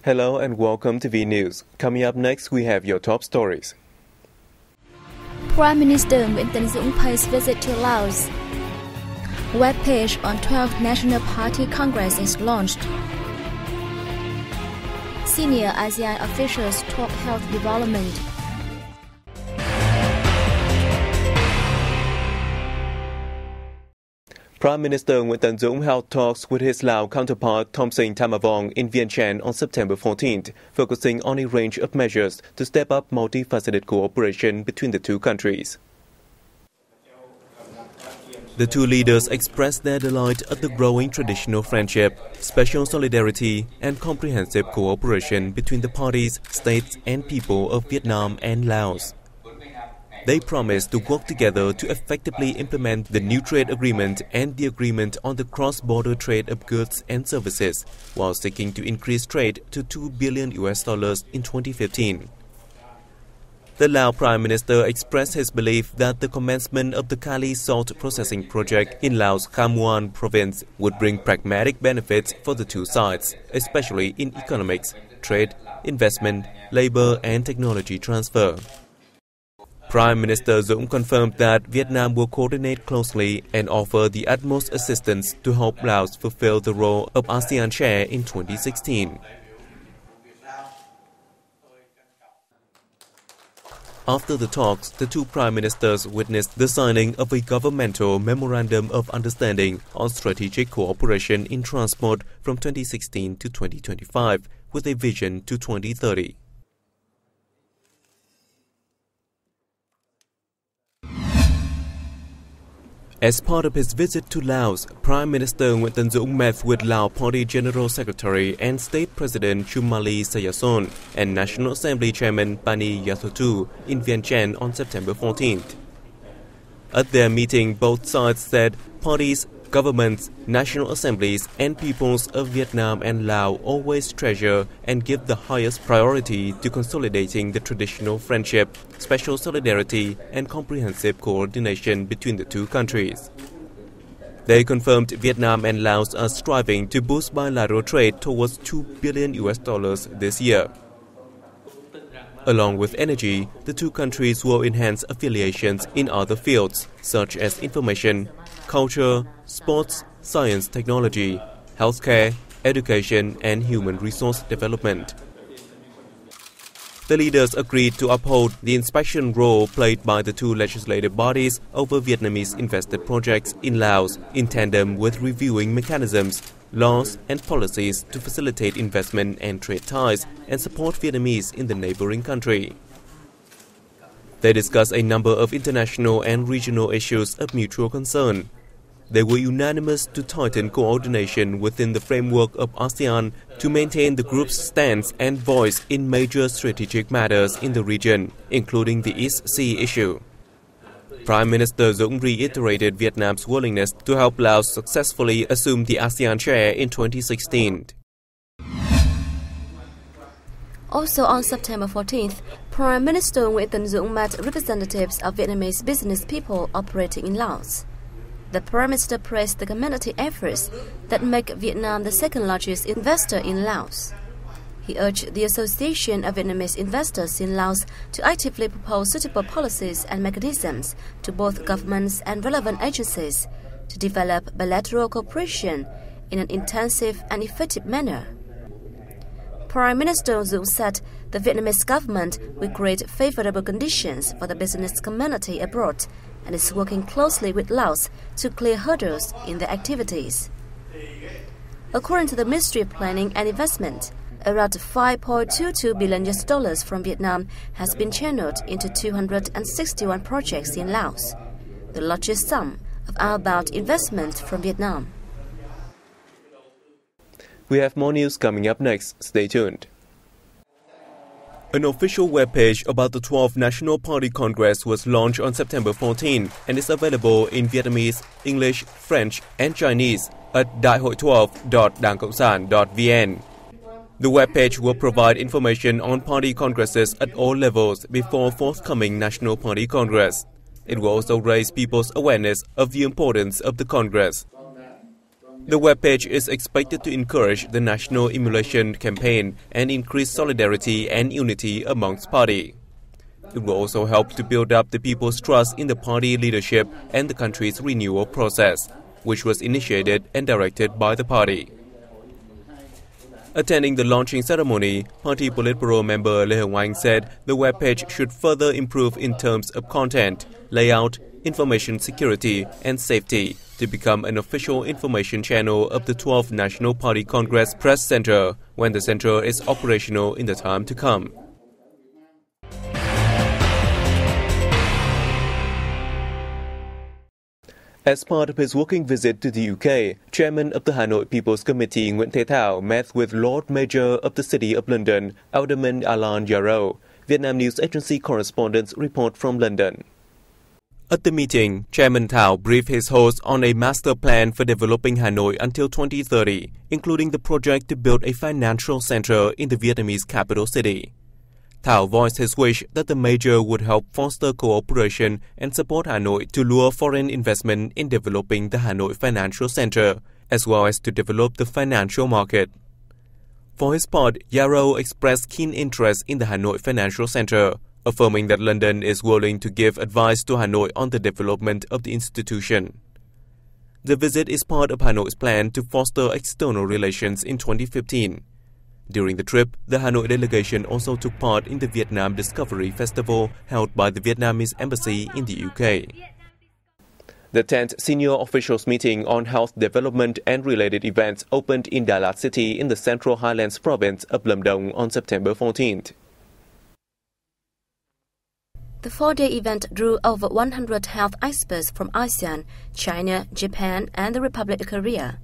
Hello and welcome to V News. Coming up next, we have your top stories. Prime Minister Bulletin pays visit to Laos. Web page on 12th National Party Congress is launched. Senior ASEAN officials talk health development. Prime Minister Nguyễn Tấn Dũng held talks with his Lao counterpart Thongsin Thamavong in Vientiane on September 14th, focusing on a range of measures to step up multifaceted cooperation between the two countries. The two leaders expressed their delight at the growing traditional friendship, special solidarity, and comprehensive cooperation between the parties, states, and people of Vietnam and Laos. They promised to work together to effectively implement the new trade agreement and the agreement on the cross-border trade of goods and services, while seeking to increase trade to $2 billion in 2015. The Lao Prime Minister expressed his belief that the commencement of the Kali salt processing project in Laos Kham Muan province would bring pragmatic benefits for the two sides, especially in economics, trade, investment, labor, and technology transfer. Prime Minister Dũng confirmed that Vietnam will coordinate closely and offer the utmost assistance to help Laos fulfill the role of ASEAN chair in 2016. After the talks, the two prime ministers witnessed the signing of a governmental memorandum of understanding on strategic cooperation in transport from 2016 to 2025, with a vision to 2030. As part of his visit to Laos, Prime Minister Nguyễn Tấn Dũng met with Lao Party General Secretary and State President Chumali Sayason and National Assembly Chairman Pani Yathotu in Vientiane on September 14th. At their meeting, both sides said parties, governments, national assemblies, and peoples of Vietnam and Laos always treasure and give the highest priority to consolidating the traditional friendship, special solidarity, and comprehensive coordination between the two countries. They confirmed Vietnam and Laos are striving to boost bilateral trade towards $2 billion this year. Along with energy, the two countries will enhance affiliations in other fields, such as information, culture, sports, science, technology, healthcare, education, and human resource development. The leaders agreed to uphold the inspection role played by the two legislative bodies over Vietnamese invested projects in Laos, in tandem with reviewing mechanisms, laws, and policies to facilitate investment and trade ties and support Vietnamese in the neighboring country. They discussed a number of international and regional issues of mutual concern. They were unanimous to tighten coordination within the framework of ASEAN to maintain the group's stance and voice in major strategic matters in the region, including the East Sea issue. Prime Minister Dũng reiterated Vietnam's willingness to help Laos successfully assume the ASEAN chair in 2016. Also on September 14th, Prime Minister Nguyễn Tấn Dũng met representatives of Vietnamese business people operating in Laos. The Prime Minister praised the community efforts that make Vietnam the second largest investor in Laos. He urged the Association of Vietnamese Investors in Laos to actively propose suitable policies and mechanisms to both governments and relevant agencies to develop bilateral cooperation in an intensive and effective manner. Prime Minister Dũng said the Vietnamese government will create favorable conditions for the business community abroad and is working closely with Laos to clear hurdles in their activities. According to the Ministry of Planning and Investment, around $5.22 billion from Vietnam has been channeled into 261 projects in Laos, the largest sum of outbound investment from Vietnam. We have more news coming up next. Stay tuned. An official webpage about the 12th National Party Congress was launched on September 14 and is available in Vietnamese, English, French, and Chinese at daihoi12.danccongsaan.vn. The webpage will provide information on party congresses at all levels before forthcoming National Party Congress. It will also raise people's awareness of the importance of the Congress. The webpage is expected to encourage the national emulation campaign and increase solidarity and unity amongst party. It will also help to build up the people's trust in the party leadership and the country's renewal process, which was initiated and directed by the party. Attending the launching ceremony, Party Politburo member Lê Hồng Anh said the webpage should further improve in terms of content, layout, information security and safety to become an official information channel of the 12th National Party Congress Press Center when the center is operational in the time to come. As part of his working visit to the UK, Chairman of the Hanoi People's Committee Nguyễn Thế Thảo met with Lord Mayor of the City of London, Alderman Alan Yarrow. Vietnam News Agency correspondents report from London. At the meeting, Chairman Thảo briefed his host on a master plan for developing Hanoi until 2030, including the project to build a financial center in the Vietnamese capital city. Thảo voiced his wish that the mayor would help foster cooperation and support Hanoi to lure foreign investment in developing the Hanoi Financial Center, as well as to develop the financial market. For his part, Yarrow expressed keen interest in the Hanoi Financial Center, affirming that London is willing to give advice to Hanoi on the development of the institution. The visit is part of Hanoi's plan to foster external relations in 2015. During the trip, the Hanoi delegation also took part in the Vietnam Discovery Festival held by the Vietnamese Embassy in the UK. The 10th Senior Officials Meeting on Health Development and Related Events opened in Đà Lạt City in the Central Highlands province of Lâm Đồng on September 14th. The 4-day event drew over 100 health experts from ASEAN, China, Japan, and the Republic of Korea.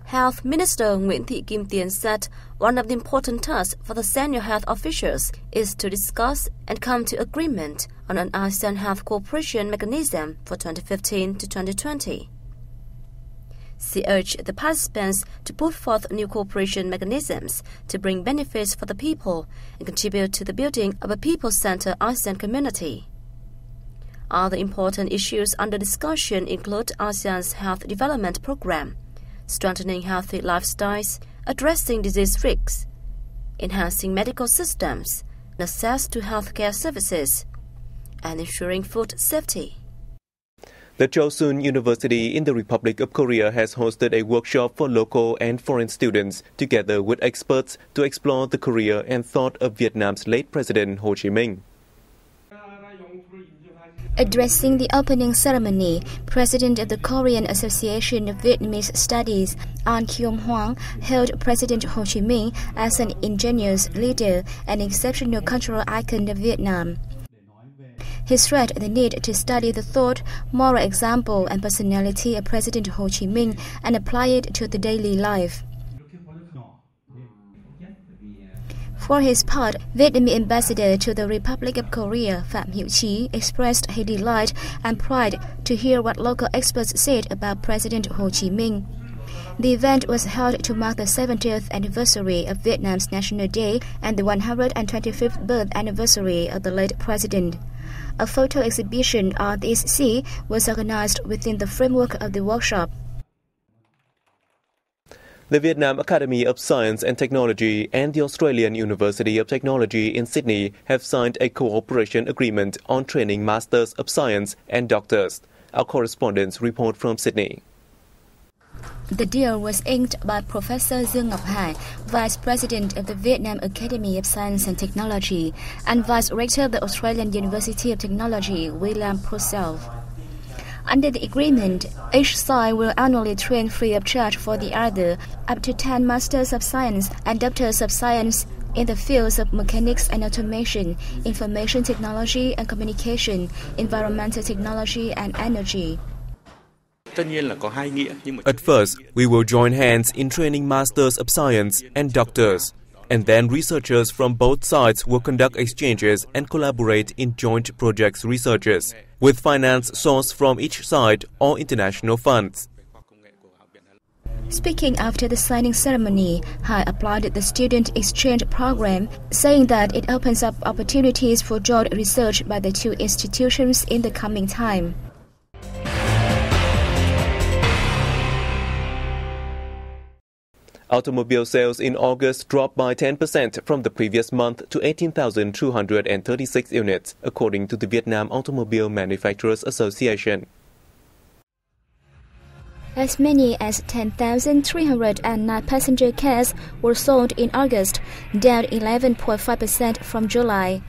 Health Minister Nguyễn Thị Kim Tiến said one of the important tasks for the senior health officials is to discuss and come to agreement on an ASEAN health cooperation mechanism for 2015 to 2020. She urged the participants to put forth new cooperation mechanisms to bring benefits for the people and contribute to the building of a people-centered ASEAN community. Other important issues under discussion include ASEAN's health development program, strengthening healthy lifestyles, addressing disease risks, enhancing medical systems, access to healthcare services, and ensuring food safety. The Chosun University in the Republic of Korea has hosted a workshop for local and foreign students, together with experts, to explore the career and thought of Vietnam's late President Ho Chi Minh. Addressing the opening ceremony, President of the Korean Association of Vietnamese Studies, An Kyung Hwang, hailed President Ho Chi Minh as an ingenious leader and exceptional cultural icon of Vietnam. He stressed the need to study the thought, moral example, and personality of President Ho Chi Minh and apply it to the daily life. For his part, Vietnamese ambassador to the Republic of Korea, Phạm Hiệu Chí, expressed his delight and pride to hear what local experts said about President Ho Chi Minh. The event was held to mark the 70th anniversary of Vietnam's National Day and the 125th birth anniversary of the late president. A photo exhibition on the East Sea was organized within the framework of the workshop. The Vietnam Academy of Science and Technology and the Australian University of Technology in Sydney have signed a cooperation agreement on training Masters of Science and Doctors. Our correspondents report from Sydney. The deal was inked by Professor Dương Ngọc Hải, Vice President of the Vietnam Academy of Science and Technology, and Vice Rector of the Australian University of Technology, William Purcell. Under the agreement, each side will annually train free of charge for the other up to 10 Masters of Science and Doctors of Science in the fields of mechanics and automation, information technology and communication, environmental technology and energy. At first, we will join hands in training Masters of Science and Doctors, and then researchers from both sides will conduct exchanges and collaborate in joint projects researches, with finance sourced from each side or international funds. Speaking after the signing ceremony, Hai applauded the student exchange program, saying that it opens up opportunities for joint research by the two institutions in the coming time. Automobile sales in August dropped by 10% from the previous month to 18,236 units, according to the Vietnam Automobile Manufacturers Association. As many as 10,309 passenger cars were sold in August, down 11.5% from July.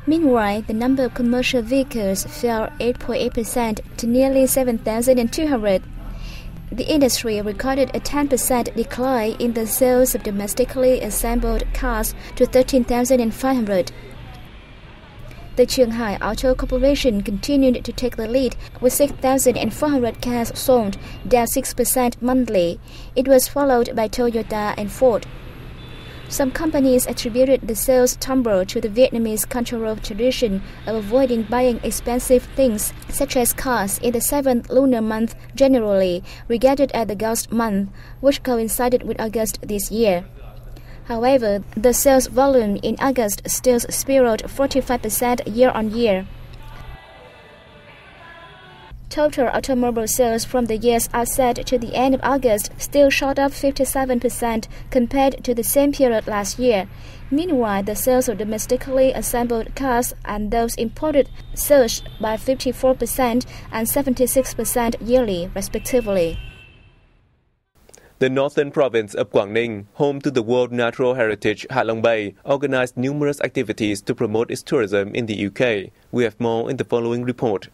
Meanwhile, the number of commercial vehicles fell 8.8% to nearly 7,200. The industry recorded a 10% decline in the sales of domestically assembled cars to 13,500. The Shanghai Auto Corporation continued to take the lead with 6,400 cars sold, down 6% monthly. It was followed by Toyota and Ford. Some companies attributed the sales tumble to the Vietnamese cultural tradition of avoiding buying expensive things, such as cars, in the 7th lunar month, generally regarded as the ghost month, which coincided with August this year. However, the sales volume in August still spiraled 45% year-on-year. Total automobile sales from the years outset to the end of August still shot up 57% compared to the same period last year. Meanwhile, the sales of domestically assembled cars and those imported surged by 54% and 76% yearly, respectively. The northern province of Quảng Ninh, home to the World Natural Heritage Hạ Long Bay, organized numerous activities to promote its tourism in the UK. We have more in the following report.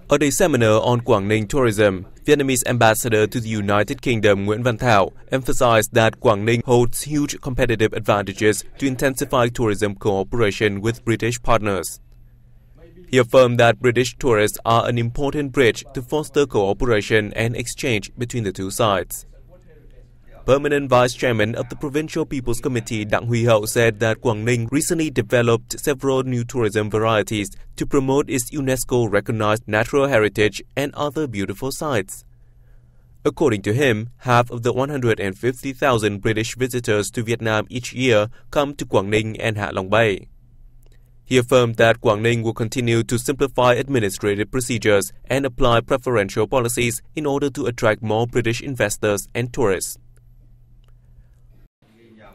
At a seminar on Quảng Ninh tourism, Vietnamese ambassador to the United Kingdom Nguyễn Văn Thảo emphasized that Quảng Ninh holds huge competitive advantages to intensify tourism cooperation with British partners. He affirmed that British tourists are an important bridge to foster cooperation and exchange between the two sides. Permanent Vice Chairman of the Provincial People's Committee Đặng Huy Hậu said that Quảng Ninh recently developed several new tourism varieties to promote its UNESCO-recognized natural heritage and other beautiful sites. According to him, half of the 150,000 British visitors to Vietnam each year come to Quảng Ninh and Hạ Long Bay. He affirmed that Quảng Ninh will continue to simplify administrative procedures and apply preferential policies in order to attract more British investors and tourists.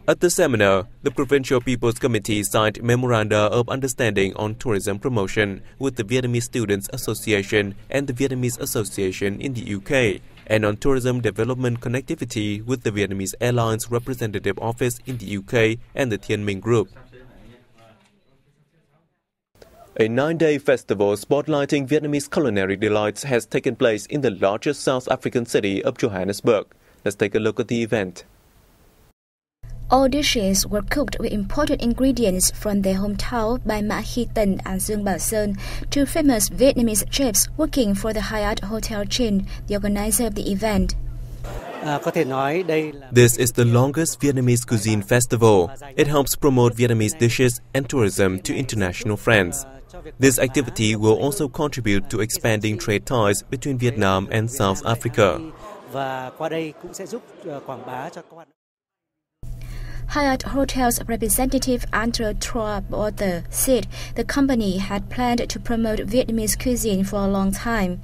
At the seminar, the Provincial People's Committee signed Memoranda of Understanding on Tourism Promotion with the Vietnamese Students Association and the Vietnamese Association in the UK, and on tourism development connectivity with the Vietnamese Airlines Representative Office in the UK and the Thiên Minh Group. A 9-day festival spotlighting Vietnamese culinary delights has taken place in the largest South African city of Johannesburg. Let's take a look at the event. All dishes were cooked with imported ingredients from their hometown by Ma Hy Tân and Dương Bảo Sơn, two famous Vietnamese chefs working for the Hyatt hotel chain, the organizer of the event. This is the longest Vietnamese cuisine festival. It helps promote Vietnamese dishes and tourism to international friends. This activity will also contribute to expanding trade ties between Vietnam and South Africa. Hyatt Hotel's representative Andre Troy said the company had planned to promote Vietnamese cuisine for a long time.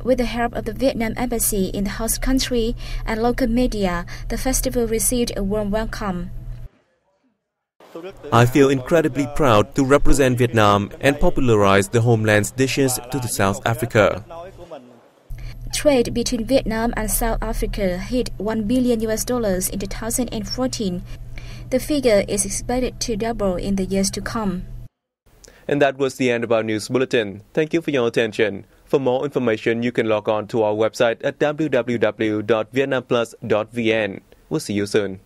With the help of the Vietnam Embassy in the host country and local media, the festival received a warm welcome. I feel incredibly proud to represent Vietnam and popularize the homeland's dishes to the South Africa. Trade between Vietnam and South Africa hit $1 billion in 2014. The figure is expected to double in the years to come. And that was the end of our news bulletin. Thank you for your attention. For more information, you can log on to our website at www.vietnamplus.vn. We'll see you soon.